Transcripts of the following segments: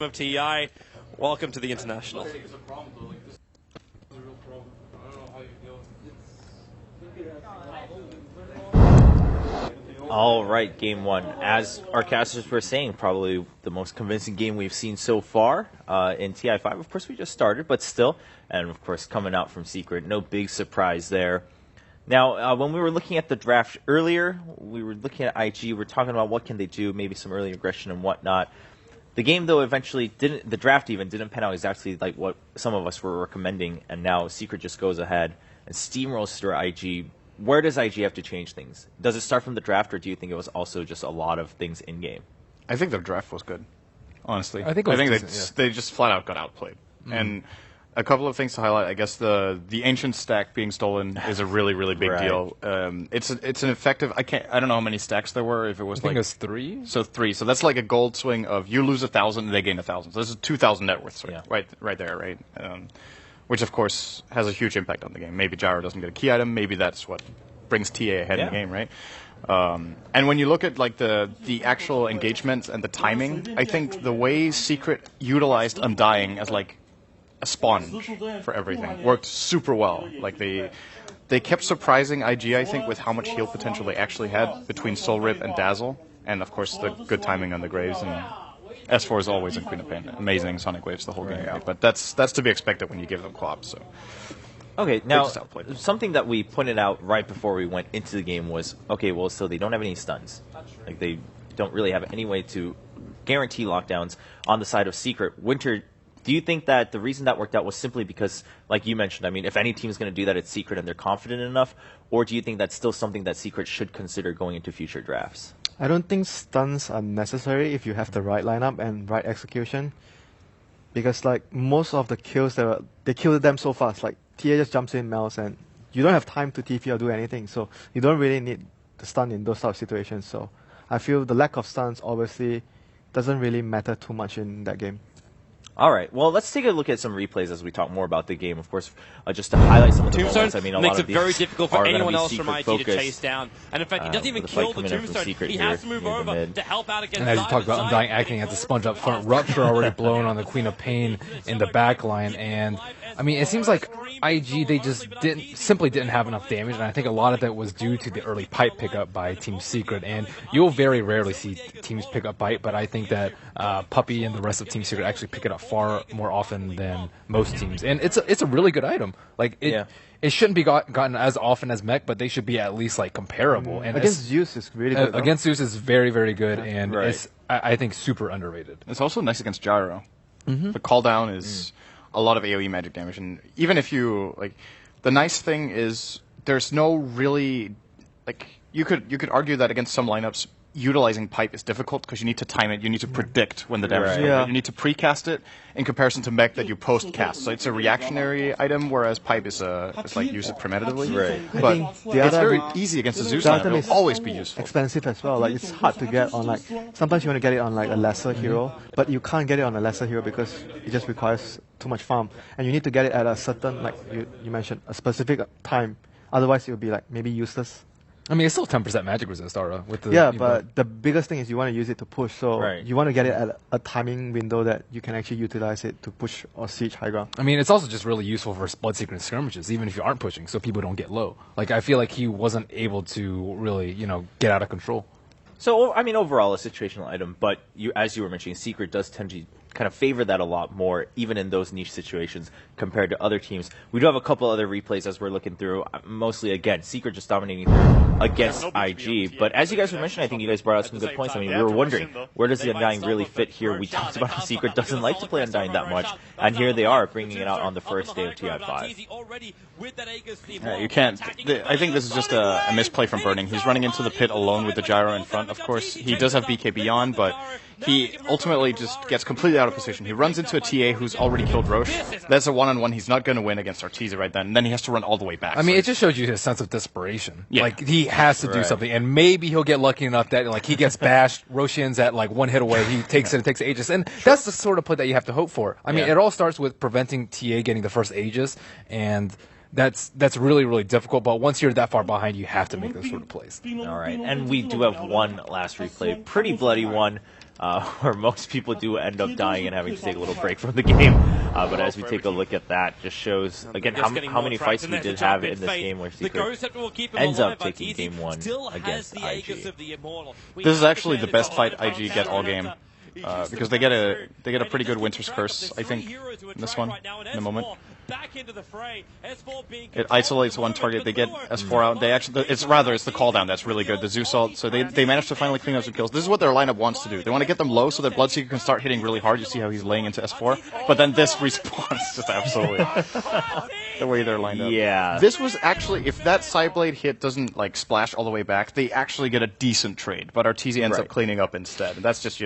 of TI, welcome to the International. All right, game one. As our casters were saying, probably the most convincing game we've seen so far in TI5. Of course, we just started, but still. And, of course, coming out from Secret, no big surprise there. Now, when we were looking at the draft earlier, we were looking at IG. We were talking about what can they do, maybe some early aggression and whatnot. The game, though, eventually didn't. The draft even didn't pan out exactly like what some of us were recommending, and now Secret just goes ahead and steamrolls through IG. Where does IG have to change things? Does it start from the draft, or do you think it was also just a lot of things in game? I think the draft was good, honestly. I think they just flat out got outplayed. And a couple of things to highlight. I guess the ancient stack being stolen is a really big deal. It's an effective. I don't know how many stacks there were. If it was I think it was 3. So 3. So that's like a gold swing of you lose 1,000 and they gain 1,000. So this is 2,000 net worth swing, right there, right. Which of course has a huge impact on the game. Maybe Gyro doesn't get a key item. Maybe that's what brings TA ahead in the game, right? And when you look at like the actual engagements and the timing, I think the way Secret utilized Undying as like a sponge for everything worked super well. Like they kept surprising IG, I think, with how much heal potential they actually had between Soul Rip and Dazzle, and of course the good timing on the Graves. And S4 is always in Queen of Pain. Amazing Sonic Waves the whole game, right? But that's to be expected when you give them co-op. So. Okay, now, something that we pointed out right before we went into the game was, okay, well, so they don't have any stuns. Like, they don't really have any way to guarantee lockdowns on the side of Secret. Winter, do you think that the reason that worked out was simply because, like you mentioned, I mean, if any team is going to do that, it's Secret and they're confident enough? Or do you think that's still something that Secret should consider going into future drafts? I don't think stuns are necessary if you have the right lineup and right execution. Because, like, most of the kills, they killed them so fast. Like, TA just jumps in, melts, and you don't have time to TP or do anything. So you don't really need the stun in those type of situations. So I feel the lack of stuns obviously doesn't really matter too much in that game. All right. Well, let's take a look at some replays as we talk more about the game. Of course, just to highlight some of the moments. I mean, a makes lot of it very difficult for anyone else from IG to focused. chase down. And in fact, he doesn't even kill the Tombstone. He has to move over to help out against. And as you talked about Undying acting as a sponge up front, Rupture already blown on the Queen of Pain in the back line. And, I mean, it seems like IG, they just simply didn't have enough damage. And I think a lot of that was due to the early pipe pickup by Team Secret. And you'll very rarely see teams pick up pipe, but I think that Puppy and the rest of Team Secret actually pick it up far more often than most teams. And it's a really good item. Like, it shouldn't be gotten as often as Mech, but they should be at least like comparable. And against Zeus is really good. Against Zeus is very good, and it's I think super underrated. It's also nice against Gyro. The call down is a lot of AoE magic damage, and even if you like, the nice thing is there's no really like you could argue that against some lineups utilizing pipe is difficult because you need to time it, you need to predict when the damage is coming. You need to precast it in comparison to mech that you post cast. So it's a reactionary item, whereas pipe is like use it primitively. But it's very easy against the Zeus lineup. It will always be useful. Expensive as well. Like it's hard to get on like sometimes you want to get it on like a lesser hero, but you can't get it on a lesser hero because it just requires too much farm, and you need to get it at a certain, like you mentioned, a specific time. Otherwise, it will be like maybe useless. I mean, it's still 10% magic resist, Aura. With the, but the biggest thing is you want to use it to push. So you want to get it at a timing window that you can actually utilize it to push or siege high ground. I mean, it's also just really useful for Bloodseeker skirmishes, even if you aren't pushing, so people don't get low. Like, I feel like he wasn't able to really, get out of control. So, I mean, overall, a situational item, but as you were mentioning, Secret does tend to kind of favor that a lot more, even in those niche situations, compared to other teams. We do have a couple other replays as we're looking through, mostly, again, Secret just dominating against IG. But as you guys were mentioning, I think you guys brought out some good points. I mean, we were wondering, where does the Undying really fit here? We talked about how Secret doesn't like to play Undying that much, and here they are, bringing it out on the first day of TI5. You can't. I think this is just a misplay from Burning. He's running into the pit alone with the Gyro in front, of course. He does have BKB on, but he ultimately just gets completely out of position. He runs into a TA who's already killed Roche. That's a one-on-one. He's not going to win against Arteezy right then. And then he has to run all the way back. I mean, it just shows you his sense of desperation. Yeah. Like, he has to do something. And maybe he'll get lucky enough that, like, he gets bashed. Roshan's at, like, one hit away. He takes it. It takes Aegis. And that's the sort of play that you have to hope for. I mean, it all starts with preventing TA getting the first Aegis. And that's really difficult, but once you're that far behind, you have to make those sort of plays. All right, and we do have one last replay, pretty bloody one. where most people do end up dying and having to take a little break from the game. But as we take a look at that, just shows, again, how many fights we did have in this game where Secret ends up taking game 1 against IG. This is actually the best fight IG get all game. Because they get a pretty good Winter's Curse, I think, in this one, in a moment. It isolates one target, they get S4 out. They actually, it's the call down that's really good, the Zeus ult. So they managed to finally clean up some kills. This is what their lineup wants to do. They want to get them low so that Bloodseeker can start hitting really hard. You see how he's laying into S4. But then this response just absolutely the way they're lined up. Yeah. This was actually, if that Sideblade hit doesn't like splash all the way back, they actually get a decent trade. But Arteezy ends up cleaning up instead. And that's just,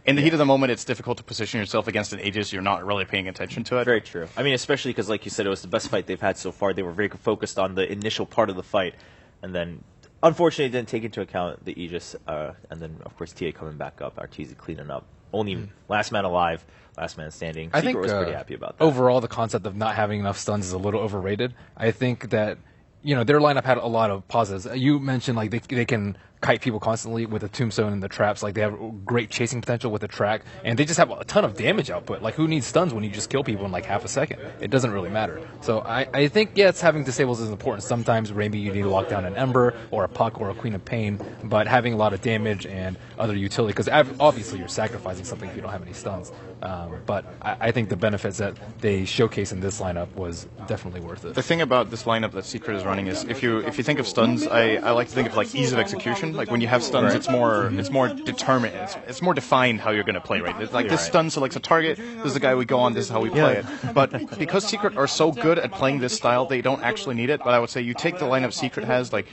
in the heat of the moment, it's difficult to position yourself against an Aegis. You're not really paying attention to it. Very true. I mean, especially because, like you said, it was the best fight they've had so far. They were very focused on the initial part of the fight, and then, unfortunately, didn't take into account the Aegis, and then, of course, TA coming back up, Arteezy cleaning up. Only last man alive, last man standing. I think was pretty happy about that. Overall, the concept of not having enough stuns is a little overrated. I think that, their lineup had a lot of positives. You mentioned, like, they can kite people constantly with the tombstone and the traps. Like, they have great chasing potential with the track, and they just have a ton of damage output. Like, who needs stuns when you just kill people in like half a second? It doesn't really matter. So I think, yes, having disables is important. Sometimes maybe you need to lock down an Ember or a Puck or a Queen of Pain, but having a lot of damage and other utility, because obviously you're sacrificing something if you don't have any stuns. But I think the benefits that they showcase in this lineup was definitely worth it. The thing about this lineup that Secret is running is, if you think of stuns, I like to think of like ease of execution. Like when you have stuns, it's more determined. It's more defined how you're going to play, right? It's like this stun selects a target. This is the guy we go on. This is how we play it. But because Secret are so good at playing this style, they don't actually need it. But I would say you take the lineup Secret has, like,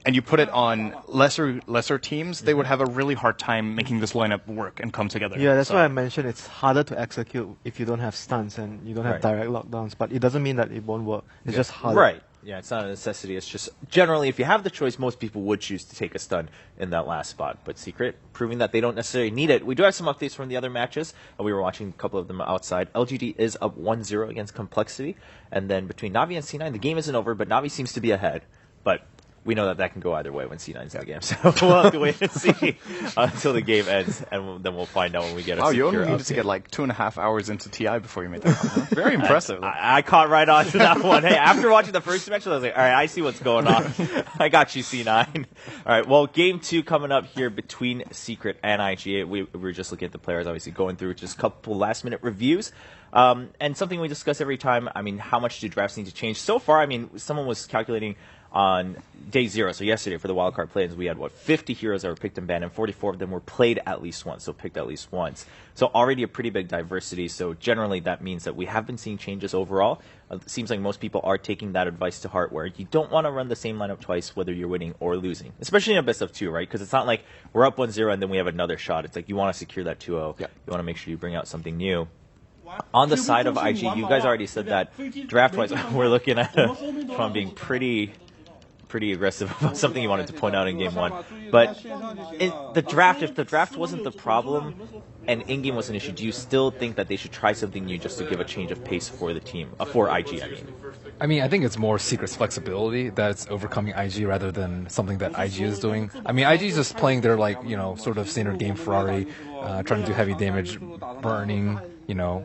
and you put it on lesser teams, they would have a really hard time making this lineup work and come together. Yeah, that's why I mentioned it's harder to execute if you don't have stuns and you don't have direct lockdowns. But it doesn't mean that it won't work. It's just harder. Right. Yeah, it's not a necessity. It's just generally, if you have the choice, most people would choose to take a stun in that last spot. But Secret, proving that they don't necessarily need it. We do have some updates from the other matches. We were watching a couple of them outside. LGD is up 1-0 against Complexity. And then between Navi and C9, the game isn't over, but Navi seems to be ahead. But we know that can go either way when C9's in the game. So we'll have to wait and see until the game ends, and then we'll find out when we get a secure you only update. needed to get like 2.5 hours into TI before you made that comment. Very impressive. I caught right on to that one. Hey, after watching the first match, I was like, all right, I see what's going on. I got you, C9. All right, well, game 2 coming up here between Secret and IGA. We were just looking at the players, obviously going through just a couple last-minute reviews. And something we discuss every time, I mean, how much do drafts need to change? So far, I mean, someone was calculating on day 0, so yesterday for the wildcard play-ins, we had, 50 heroes that were picked and banned, and 44 of them were played at least once, so picked at least once. So already a pretty big diversity, so generally that means that we have been seeing changes overall. It seems like most people are taking that advice to heart, where you don't want to run the same lineup twice, whether you're winning or losing, especially in a best of 2, right? Because it's not like we're up 1-0 and then we have another shot. It's like you want to secure that 2-0. You want to make sure you bring out something new. On the side of IG, you guys already said that draft-wise, we're looking at Sean being pretty aggressive about something you wanted to point out in game 1. But if the draft wasn't the problem and in-game was an issue, do you still think that they should try something new just to give a change of pace for the team, for IG, I mean, I think it's more Secret's flexibility that's overcoming IG rather than something that IG is doing. I mean, IG is just playing their, sort of standard game Ferrari, trying to do heavy damage, burning,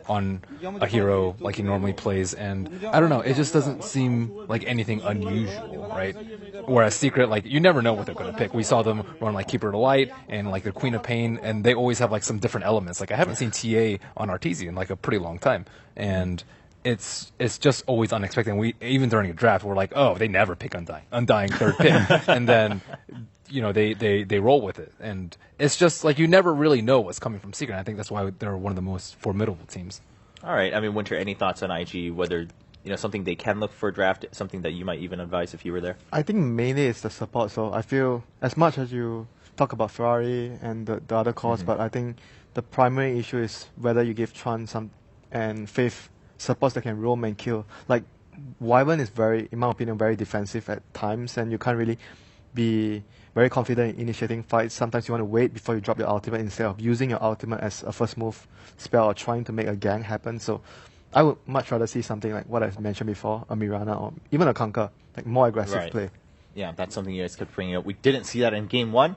on a hero like he normally plays. And I don't know, it just doesn't seem like anything unusual, right? Whereas Secret, you never know what they're going to pick. We saw them run Keeper to Light and the Queen of Pain, and they always have some different elements. I haven't seen TA on Arteezy in a pretty long time. And it's just always unexpected. And even during a draft, we're like, oh, they never pick Undying third pick. And then they roll with it. And it's just you never really know what's coming from Secret. And I think that's why they're one of the most formidable teams. All right. I mean, Winter, any thoughts on IG, whether something they can look for a draft, something that you might even advise if you were there? I think mainly it's the support. So I feel as much as you talk about Ferrari and the other cores, but I think the primary issue is whether you give Chuan and Faith supports that can roam and kill. Wyvern is in my opinion, very defensive at times, and you can't really be very confident in initiating fights. Sometimes you want to wait before you drop your ultimate instead of using your ultimate as a first move spell or trying to make a gang happen. So I would much rather see something like what I mentioned before, a Mirana or even a Conquer, more aggressive play. Yeah, that's something you guys kept bringing up. We didn't see that in game 1.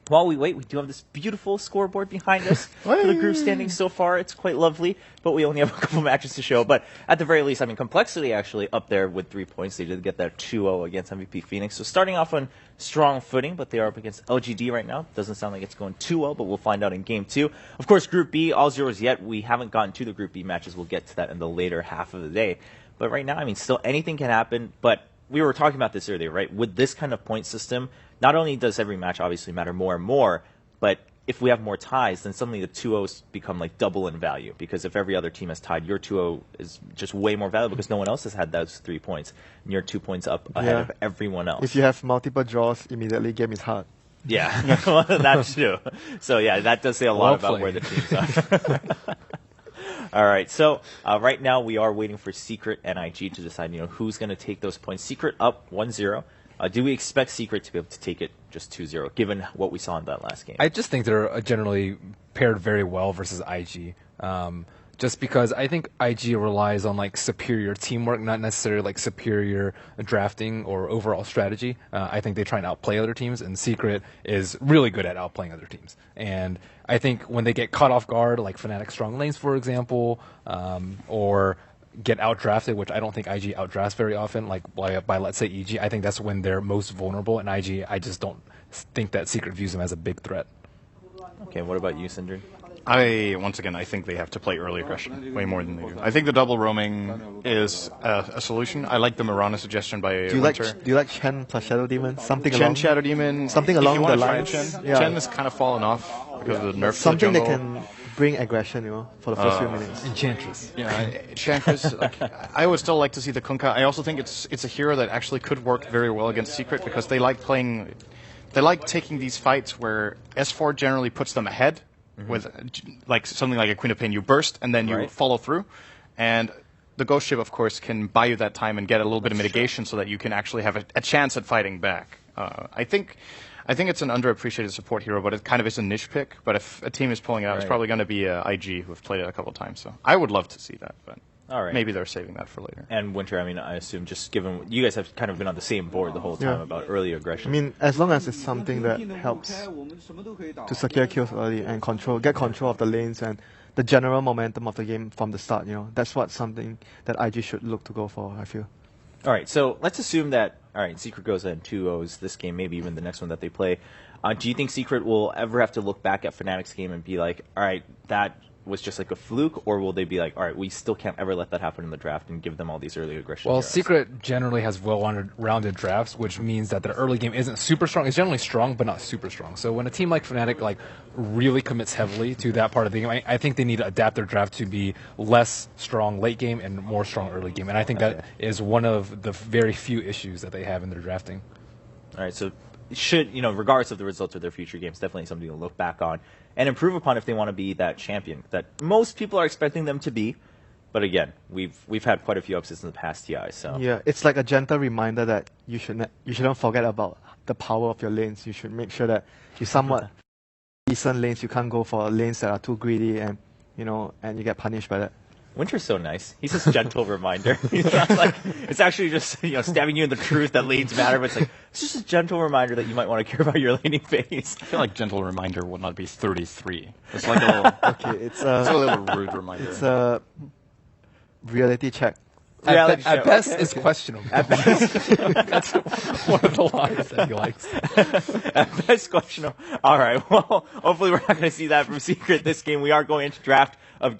while we wait, we do have this beautiful scoreboard behind us for the group standings so far. It's quite lovely, but we only have a couple matches to show. But at the very least, I mean, Complexity actually up there with 3 points. They did get that 2-0 against MVP Phoenix. So starting off on strong footing, but they are up against LGD right now. Doesn't sound like it's going too well, but we'll find out in Game 2. Of course, Group B, all zeros yet. We haven't gotten to the Group B matches. We'll get to that in the later half of the day. But right now, I mean, still anything can happen. But we were talking about this earlier, right? With this kind of point system, not only does every match obviously matter more and more, but if we have more ties, then suddenly the 2-0s become like double in value. Because if every other team has tied, your 2-0 is just way more valuable because no one else has had those 3 points. And you're 2 points up ahead of everyone else. If you have multiple draws, immediately game is hard. Yeah, well, that's true. So yeah, that does say a lot about where the teams are. All right, so right now we are waiting for Secret and IG to decide, who's going to take those points. Secret up 1-0. Do we expect Secret to be able to take it just 2-0, given what we saw in that last game? I just think they're generally paired very well versus IG. Just because I think IG relies on like superior teamwork, not necessarily like superior drafting or overall strategy. I think they try and outplay other teams, and Secret is really good at outplaying other teams. And I think when they get caught off guard, like Fnatic strong lanes, for example, or get outdrafted, which I don't think IG outdrafts very often, like by let's say EG, I think that's when they're most vulnerable. And IG, I just don't think that Secret views them as a big threat. Okay, what about you, Sindri? Once again, I think they have to play early aggression way more than they do. I think the double roaming is a solution. I like the Mirana suggestion by Winter. Do you like Chen plus Shadow Demon? Shadow Demon. Something along the lines. Chen has kind of fallen off because of the nerf. Something that can bring aggression, for the first few minutes. Enchantress. Yeah, Enchantress. I would still like to see the Kunkka. I also think it's a hero that actually could work very well against Secret because they like playing. They like taking these fights where S4 generally puts them ahead. With like something like a Queen of Pain, you burst and then you follow through, and the Ghost Ship, of course, can buy you that time and get a little bit of mitigation so that you can actually have a chance at fighting back. I think it's an underappreciated support hero, but it kind of is a niche pick. But if a team is pulling it out, it's probably going to be IG, who have played it a couple of times. So I would love to see that, but maybe they're saving that for later. And Winter, I mean, I assume just given you guys have kind of been on the same board the whole time about early aggression. I mean, as long as it's something that helps to secure kills early and get control of the lanes and the general momentum of the game from the start, that's something that IG should look to go for, I feel. All right, so let's assume that, Secret goes in 2-0s this game, maybe even the next one that they play. Do you think Secret will ever have to look back at Fnatic's game and be like, all right, that was just like a fluke, or will they be like, all right, we still can't ever let that happen in the draft and give them all these early aggression? Well, heroes? Secret generally has well-rounded drafts, which means that their early game isn't super strong. It's generally strong, but not super strong. So when a team like Fnatic really commits heavily to that part of the game, I think they need to adapt their draft to be less strong late game and more strong early game. And I think that is one of the very few issues that they have in their drafting. All right, so should, regardless of the results of their future games, definitely something to look back on and improve upon if they want to be that champion that most people are expecting them to be. But again, we've had quite a few upsets in the past TI. So yeah, it's like a gentle reminder that you shouldn't forget about the power of your lanes. You should make sure that you somewhat decent lanes. You can't go for lanes that are too greedy and and you get punished by that. Winter's so nice. He's just a gentle reminder. He's not like, it's actually just stabbing you in the truth that lanes matter, but it's just a gentle reminder that you might want to care about your laning phase. I feel like gentle reminder would not be 33. It's like a little it's a little rude reminder. It's a reality check. At best, it's questionable. At best. That's one of the lines that he likes. At best, questionable. All right. Well, hopefully we're not going to see that from Secret this game. We are going into draft of